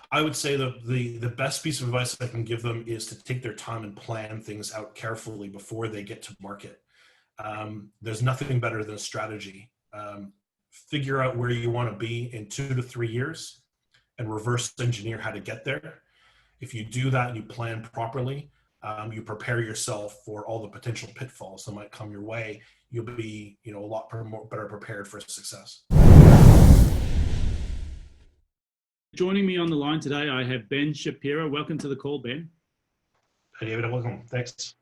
I would say the best piece of advice I can give them is to take their time and plan things out carefully before they get to market. There's nothing better than a strategy. Figure out where you want to be in 2 to 3 years and reverse engineer how to get there. If you do that and you plan properly, you prepare yourself for all the potential pitfalls that might come your way. You'll be, a lot better prepared for success. Joining me on the line today, I have Ben Shapira. Welcome to the call, Ben. Hey, David, welcome. Thanks.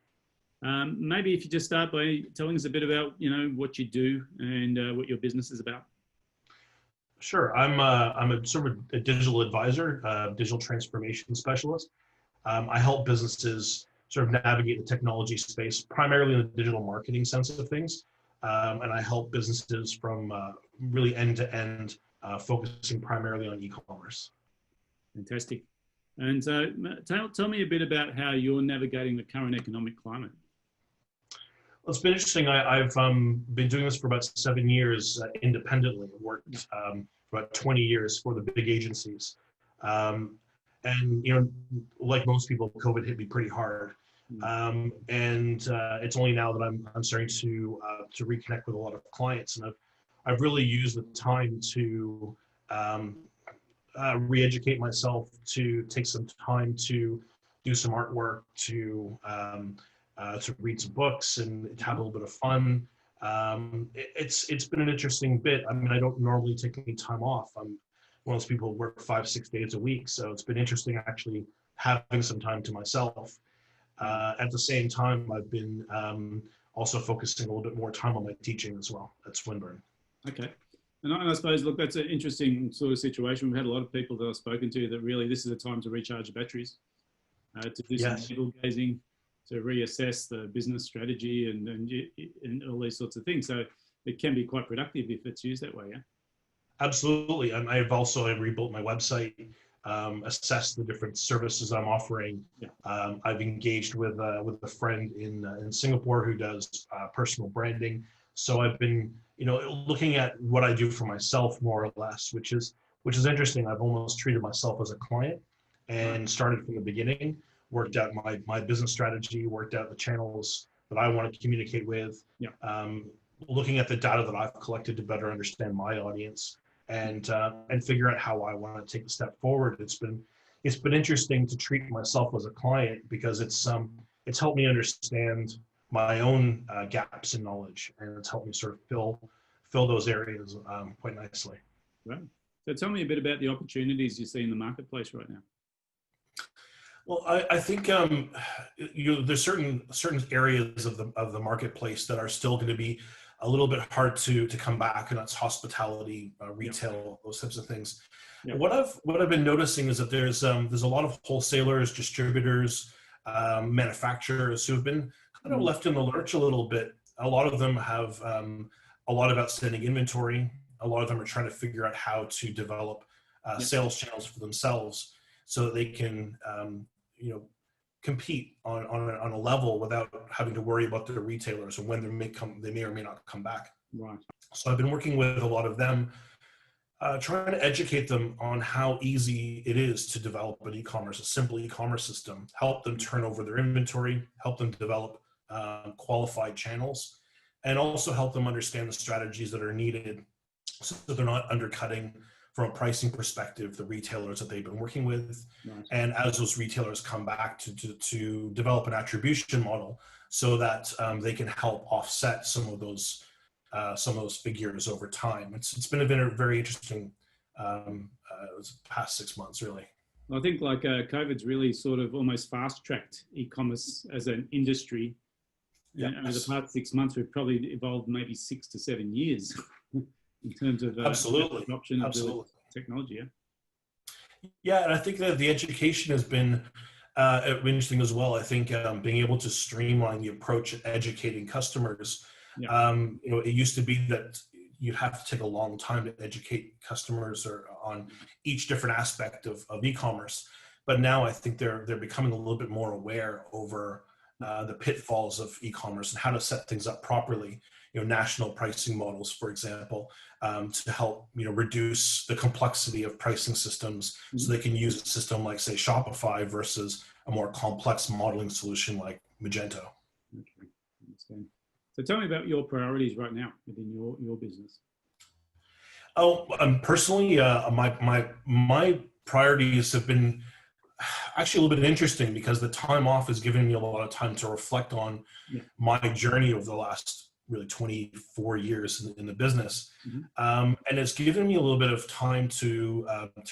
Maybe if you just start by telling us a bit about, what you do and what your business is about. Sure. I'm a sort of a digital advisor, digital transformation specialist. I help businesses sort of navigate the technology space, primarily in the digital marketing sense of things. And I help businesses from really end to end, focusing primarily on e-commerce. Fantastic. And tell me a bit about how you're navigating the current economic climate. Well, it's been interesting. I've been doing this for about 7 years independently. I've worked for about 20 years for the big agencies. And, like most people, COVID hit me pretty hard. And it's only now that I'm starting to reconnect with a lot of clients. And I've really used the time to re-educate myself, to take some time to do some artwork, to read some books and have a little bit of fun. It's been an interesting bit. I mean, I don't normally take any time off. I'm one of those people who work 5-6 days a week. So it's been interesting actually having some time to myself. At the same time, I've been also focusing a little bit more time on my teaching as well at Swinburne. Okay. And I suppose, look, that's an interesting sort of situation. We've had a lot of people that I've spoken to that really this is a time to recharge the batteries, to do some navel gazing, to reassess the business strategy and all these sorts of things. So it can be quite productive if it's used that way, yeah? Absolutely. And I've also rebuilt my website, assessed the different services I'm offering. Yeah. I've engaged with a friend in Singapore who does personal branding. So I've been, looking at what I do for myself more or less, which is interesting. I've almost treated myself as a client and started from the beginning, worked out my business strategy, worked out the channels that I want to communicate with, looking at the data that I've collected to better understand my audience and figure out how I want to take a step forward. It's been interesting to treat myself as a client because it's helped me understand my own gaps in knowledge, and it's helped me sort of fill those areas quite nicely. Right. So tell me a bit about the opportunities you see in the marketplace right now. Well, I think there's certain areas of the marketplace that are still going to be a little bit hard to come back, and that's hospitality, retail, those types of things. Yeah. What I've been noticing is that there's a lot of wholesalers, distributors, manufacturers who have been kind of left in the lurch a little bit. A lot of them have a lot of outstanding inventory. A lot of them are trying to figure out how to develop sales channels for themselves so that they can compete on a level without having to worry about the retailers and when they may or may not come back. Right. So I've been working with a lot of them, trying to educate them on how easy it is to develop an e-commerce, a simple e-commerce system, help them turn over their inventory, help them develop qualified channels, and also help them understand the strategies that are needed so that they're not undercutting from a pricing perspective the retailers that they've been working with. Nice. And as those retailers come back to develop an attribution model so that they can help offset some of those figures over time. It's been a very interesting past 6 months, really. I think COVID's really sort of almost fast-tracked e-commerce as an industry. Yes. Over the past 6 months, we've probably evolved maybe 6 to 7 years in terms of adoption of the technology. Yeah, and I think that the education has been interesting as well. I think being able to streamline the approach at educating customers. Yeah. It used to be that you'd have to take a long time to educate customers on each different aspect of e-commerce. But now I think they're becoming a little bit more aware over the pitfalls of e-commerce and how to set things up properly. national pricing models, for example, to help reduce the complexity of pricing systems, so they can use a system like, say, Shopify versus a more complex modeling solution like Magento. Okay, understand. So tell me about your priorities right now within your business. Oh, personally, my priorities have been actually a little bit interesting, because the time off has given me a lot of time to reflect on my journey over the last really 24 years in the business. And it's given me a little bit of time to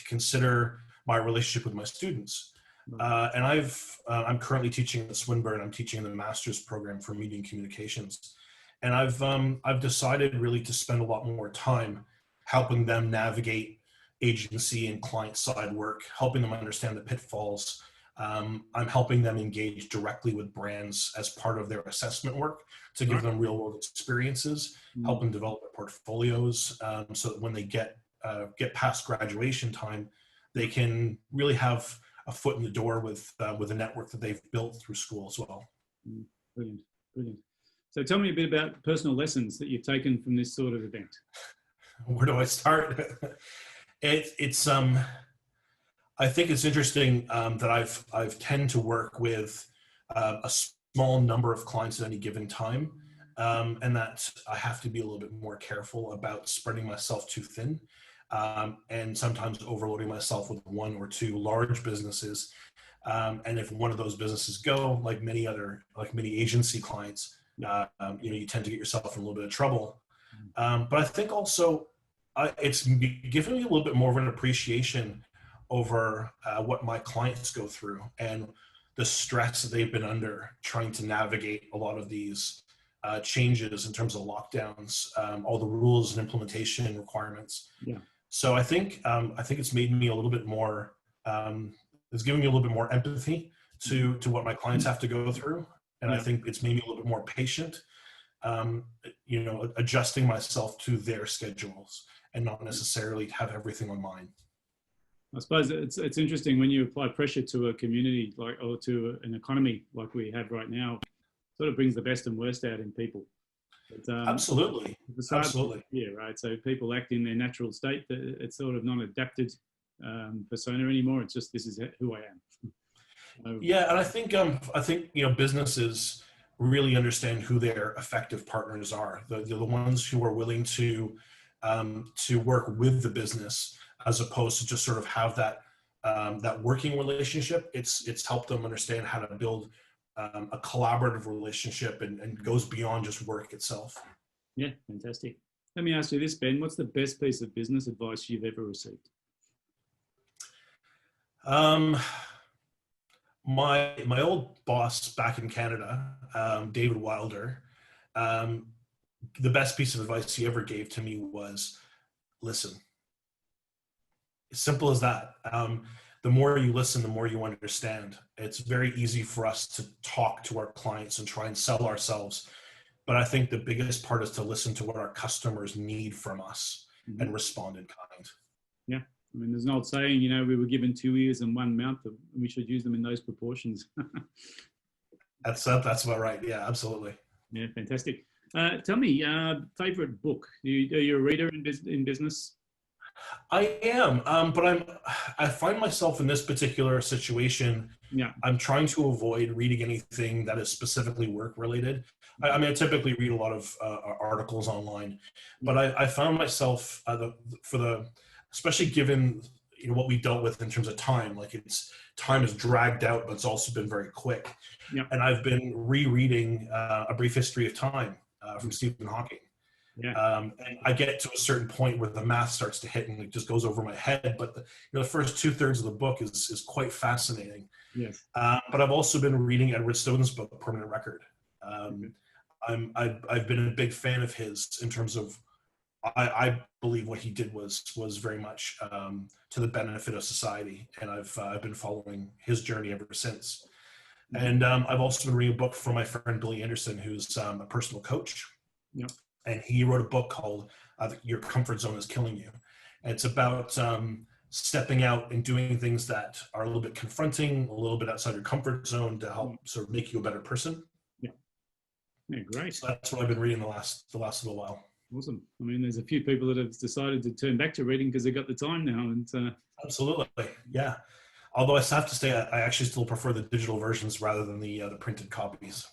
consider my relationship with my students. And I'm currently teaching at Swinburne. I'm teaching in the master's program for media and communications. And I've decided really to spend a lot more time helping them navigate agency and client side work, helping them understand the pitfalls. I'm helping them engage directly with brands as part of their assessment work to give them real world experiences, help them develop their portfolios, so that when they get past graduation time, they can really have a foot in the door with a network that they've built through school as well. Brilliant, brilliant. So tell me a bit about personal lessons that you've taken from this sort of event. Where do I start? It's I think it's interesting that I've tend to work with a small number of clients at any given time, and that I have to be a little bit more careful about spreading myself too thin, and sometimes overloading myself with one or two large businesses. And if one of those businesses go, like many agency clients, you tend to get yourself in a little bit of trouble. But I think also it's given me a little bit more of an appreciation over what my clients go through and the stress that they've been under trying to navigate a lot of these changes in terms of lockdowns, all the rules and implementation requirements. So I think it's made me a little bit more, it's given me a little bit more empathy to what my clients have to go through. And I think it's made me a little bit more patient, adjusting myself to their schedules and not necessarily have everything on mine. I suppose it's interesting when you apply pressure to a community or to an economy like we have right now, sort of brings the best and worst out in people. But, absolutely. Yeah, right. So people act in their natural state. It's sort of not adapted persona anymore. It's just, this is who I am. Yeah, and I think businesses really understand who their effective partners are. They're the ones who are willing to work with the business, as opposed to just sort of have that working relationship. It's helped them understand how to build a collaborative relationship and goes beyond just work itself. Yeah, fantastic. Let me ask you this, Ben. What's the best piece of business advice you've ever received? My old boss back in Canada, David Wilder, the best piece of advice he ever gave to me was, listen. As simple as that. The more you listen, the more you understand. It's very easy for us to talk to our clients and try and sell ourselves. But I think the biggest part is to listen to what our customers need from us and respond in kind. Yeah. I mean, there's an old saying, we were given 2 ears and 1 mouth, and we should use them in those proportions. That's about right. Yeah, absolutely. Yeah, fantastic. Tell me, favorite book? Are you a reader in business? I am, but I find myself in this particular situation. I'm trying to avoid reading anything that is specifically work related. I typically read a lot of articles online, but I found myself especially given what we dealt with in terms of time, time is dragged out, but it's also been very quick. And I've been rereading A Brief History of Time from Stephen Hawking. And I get to a certain point where the math starts to hit and it just goes over my head. But the first 2/3 of the book is quite fascinating. Yes. But I've also been reading Edward Snowden's book, Permanent Record. I've been a big fan of his in terms of I believe what he did was very much to the benefit of society, and I've been following his journey ever since. And I've also been reading a book from my friend Billy Anderson, who's a personal coach. And he wrote a book called Your Comfort Zone is Killing You. And it's about stepping out and doing things that are a little bit confronting, a little bit outside your comfort zone to help sort of make you a better person. Yeah, great. So that's what I've been reading the last little while. Awesome. I mean, there's a few people that have decided to turn back to reading because they've got the time now. And absolutely, yeah. Although I have to say, I actually still prefer the digital versions rather than the printed copies.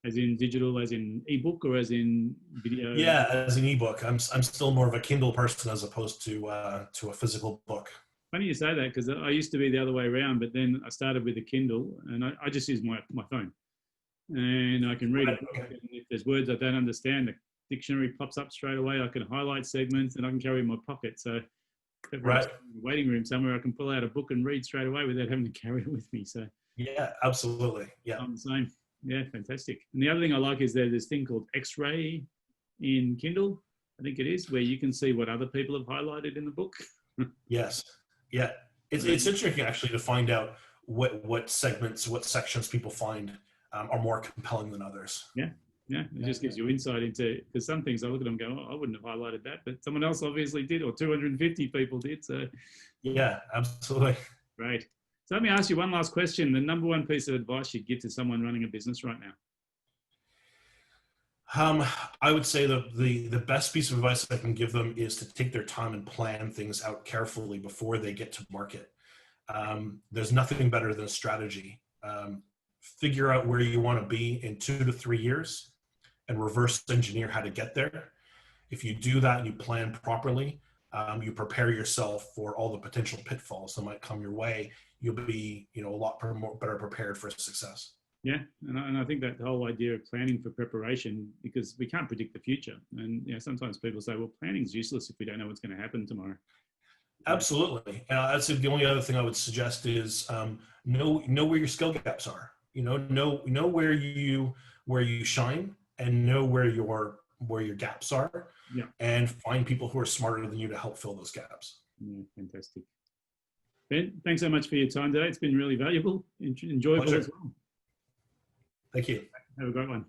As in digital, as in ebook, or as in video? Yeah, as an ebook. I'm still more of a Kindle person as opposed to a physical book. Funny you say that, because I used to be the other way around, but then I started with a Kindle, and I just use my phone, and I can read a book. And if there's words I don't understand, the dictionary pops up straight away. I can highlight segments, and I can carry in my pocket. So if I'm in the waiting room somewhere, I can pull out a book and read straight away without having to carry it with me. So yeah, absolutely. Yeah, I'm the same. Yeah, fantastic. And the other thing I like is there's this thing called X-ray in Kindle, I think it is, where you can see what other people have highlighted in the book. Yes. Yeah. It's interesting actually to find out what segments, what sections people find are more compelling than others. Yeah. Yeah. It just gives you insight into, because some things I look at them and go, oh, I wouldn't have highlighted that, but someone else obviously did, or 250 people did. So yeah, absolutely. Great. So let me ask you one last question. The number one piece of advice you'd give to someone running a business right now? I would say the best piece of advice I can give them is to take their time and plan things out carefully before they get to market. There's nothing better than a strategy. Figure out where you want to be in 2 to 3 years and reverse engineer how to get there. If you do that and you plan properly, you prepare yourself for all the potential pitfalls that might come your way. You'll be, a lot better prepared for success. Yeah, and I think that the whole idea of planning for preparation, because we can't predict the future, and sometimes people say, well, planning's useless if we don't know what's going to happen tomorrow. Absolutely. I'd say the only other thing I would suggest is know where your skill gaps are. Know where you shine, and know where your gaps are. Yeah. And find people who are smarter than you to help fill those gaps. Yeah, fantastic. Ben, thanks so much for your time today. It's been really valuable, enjoyable as well. Thank you. Have a great one.